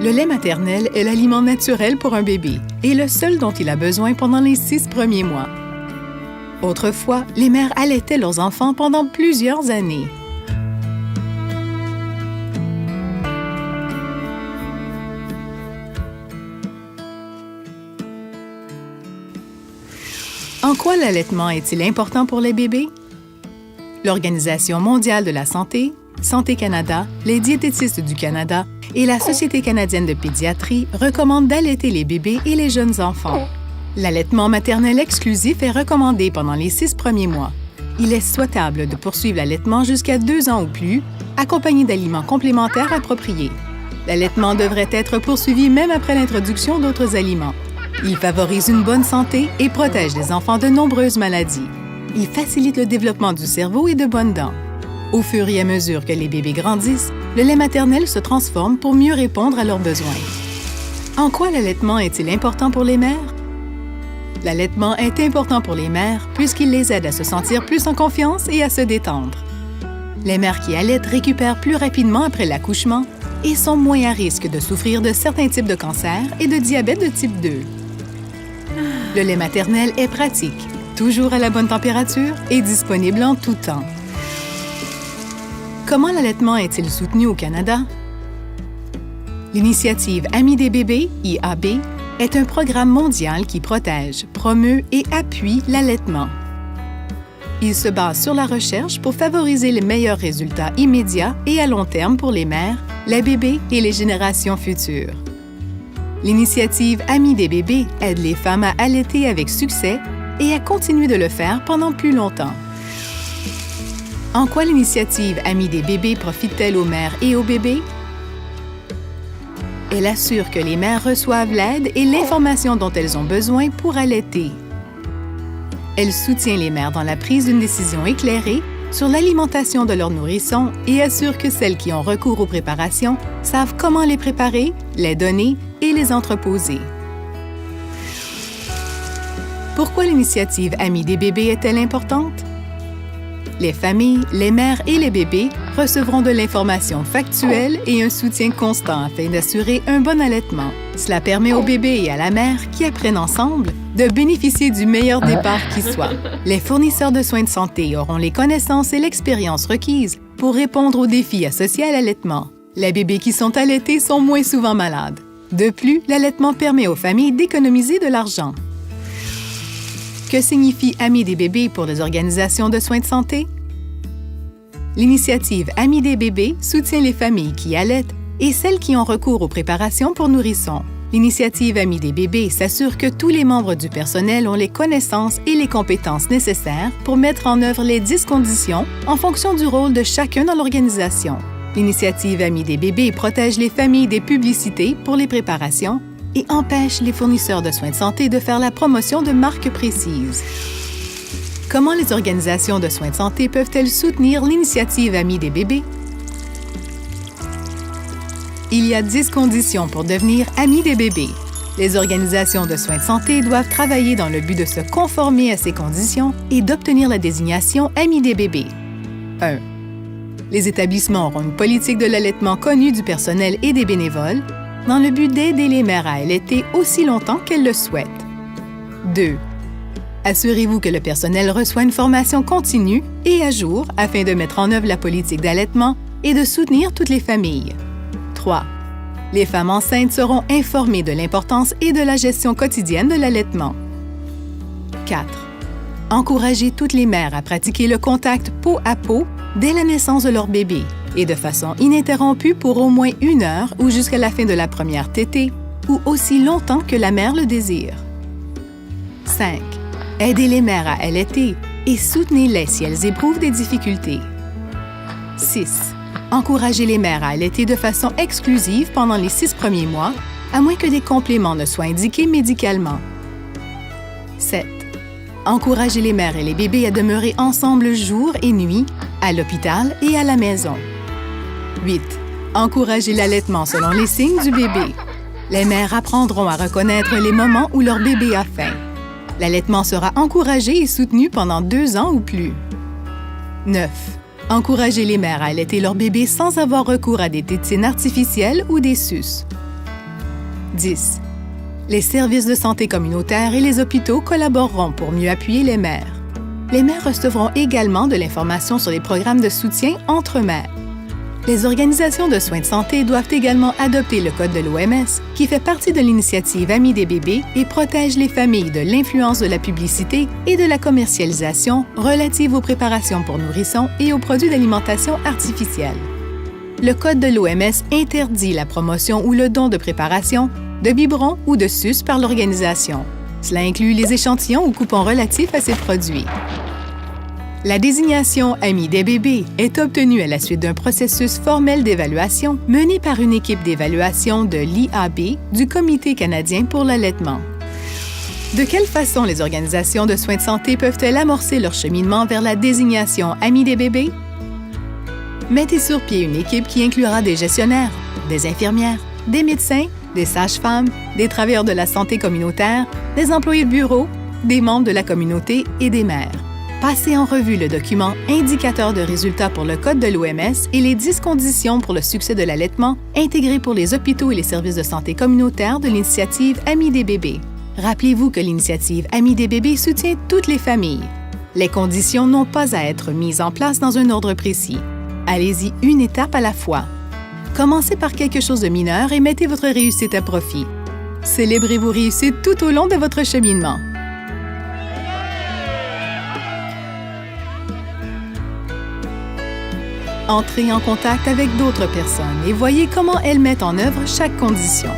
Le lait maternel est l'aliment naturel pour un bébé et le seul dont il a besoin pendant les 6 premiers mois. Autrefois, les mères allaitaient leurs enfants pendant plusieurs années. En quoi l'allaitement est-il important pour les bébés? L'Organisation mondiale de la santé, Santé Canada, les diététistes du Canada et la Société canadienne de pédiatrie recommandent d'allaiter les bébés et les jeunes enfants. L'allaitement maternel exclusif est recommandé pendant les 6 premiers mois. Il est souhaitable de poursuivre l'allaitement jusqu'à 2 ans ou plus, accompagné d'aliments complémentaires appropriés. L'allaitement devrait être poursuivi même après l'introduction d'autres aliments. Il favorise une bonne santé et protège les enfants de nombreuses maladies. Il facilite le développement du cerveau et de bonnes dents. Au fur et à mesure que les bébés grandissent, le lait maternel se transforme pour mieux répondre à leurs besoins. En quoi l'allaitement est-il important pour les mères? L'allaitement est important pour les mères puisqu'il les aide à se sentir plus en confiance et à se détendre. Les mères qui allaitent récupèrent plus rapidement après l'accouchement et sont moins à risque de souffrir de certains types de cancers et de diabète de type 2. Le lait maternel est pratique, toujours à la bonne température et disponible en tout temps. Comment l'allaitement est-il soutenu au Canada? L'initiative Amis des bébés, IAB, est un programme mondial qui protège, promeut et appuie l'allaitement. Il se base sur la recherche pour favoriser les meilleurs résultats immédiats et à long terme pour les mères, les bébés et les générations futures. L'initiative Amis des bébés aide les femmes à allaiter avec succès et à continuer de le faire pendant plus longtemps. En quoi l'initiative Amis des bébés profite-t-elle aux mères et aux bébés? Elle assure que les mères reçoivent l'aide et l'information dont elles ont besoin pour allaiter. Elle soutient les mères dans la prise d'une décision éclairée sur l'alimentation de leurs nourrissons et assure que celles qui ont recours aux préparations savent comment les préparer, les donner et les entreposer. Pourquoi l'initiative Amis des bébés est-elle importante? Les familles, les mères et les bébés recevront de l'information factuelle et un soutien constant afin d'assurer un bon allaitement. Cela permet au bébé et à la mère qui apprennent ensemble de bénéficier du meilleur départ qui soit. Les fournisseurs de soins de santé auront les connaissances et l'expérience requises pour répondre aux défis associés à l'allaitement. Les bébés qui sont allaités sont moins souvent malades. De plus, l'allaitement permet aux familles d'économiser de l'argent. Que signifie Amis des bébés pour les organisations de soins de santé? L'initiative Amis des bébés soutient les familles qui allaitent et celles qui ont recours aux préparations pour nourrissons. L'initiative Amis des bébés s'assure que tous les membres du personnel ont les connaissances et les compétences nécessaires pour mettre en œuvre les 10 conditions en fonction du rôle de chacun dans l'organisation. L'initiative Amis des bébés protège les familles des publicités pour les préparations et empêche les fournisseurs de soins de santé de faire la promotion de marques précises. Comment les organisations de soins de santé peuvent-elles soutenir l'initiative Amis des bébés? Il y a 10 conditions pour devenir Amis des bébés. Les organisations de soins de santé doivent travailler dans le but de se conformer à ces conditions et d'obtenir la désignation Amis des bébés. 1. Les établissements auront une politique de l'allaitement connue du personnel et des bénévoles dans le but d'aider les mères à allaiter aussi longtemps qu'elles le souhaitent. 2. Assurez-vous que le personnel reçoit une formation continue et à jour afin de mettre en œuvre la politique d'allaitement et de soutenir toutes les familles. 3. Les femmes enceintes seront informées de l'importance et de la gestion quotidienne de l'allaitement. 4. Encouragez toutes les mères à pratiquer le contact peau à peau dès la naissance de leur bébé et de façon ininterrompue pour au moins 1 heure ou jusqu'à la fin de la première tétée ou aussi longtemps que la mère le désire. 5. Aidez les mères à allaiter et soutenez-les si elles éprouvent des difficultés. 6. Encouragez les mères à allaiter de façon exclusive pendant les 6 premiers mois, à moins que des compléments ne soient indiqués médicalement. 7. Encouragez les mères et les bébés à demeurer ensemble jour et nuit, à l'hôpital et à la maison. 8. Encouragez l'allaitement selon les signes du bébé. Les mères apprendront à reconnaître les moments où leur bébé a faim. L'allaitement sera encouragé et soutenu pendant 2 ans ou plus. 9. Encouragez les mères à allaiter leur bébé sans avoir recours à des tétines artificielles ou des suces. 10. Les services de santé communautaires et les hôpitaux collaboreront pour mieux appuyer les mères. Les mères recevront également de l'information sur les programmes de soutien entre mères. Les organisations de soins de santé doivent également adopter le code de l'OMS, qui fait partie de l'initiative Amis des bébés et protège les familles de l'influence de la publicité et de la commercialisation relative aux préparations pour nourrissons et aux produits d'alimentation artificielle. Le code de l'OMS interdit la promotion ou le don de préparation, de biberons ou de suces par l'organisation. Cela inclut les échantillons ou coupons relatifs à ces produits. La désignation Amis des bébés est obtenue à la suite d'un processus formel d'évaluation mené par une équipe d'évaluation de l'IAB du Comité canadien pour l'allaitement. De quelle façon les organisations de soins de santé peuvent-elles amorcer leur cheminement vers la désignation Amis des bébés? Mettez sur pied une équipe qui inclura des gestionnaires, des infirmières, des médecins, des sages-femmes, des travailleurs de la santé communautaire, des employés de bureau, des membres de la communauté et des mères. Passez en revue le document Indicateur de résultats pour le Code de l'OMS et les 10 conditions pour le succès de l'allaitement intégrés pour les hôpitaux et les services de santé communautaire de l'initiative Amis des bébés. Rappelez-vous que l'initiative Amis des bébés soutient toutes les familles. Les conditions n'ont pas à être mises en place dans un ordre précis. Allez-y une étape à la fois. Commencez par quelque chose de mineur et mettez votre réussite à profit. Célébrez vos réussites tout au long de votre cheminement. Entrez en contact avec d'autres personnes et voyez comment elles mettent en œuvre chaque condition.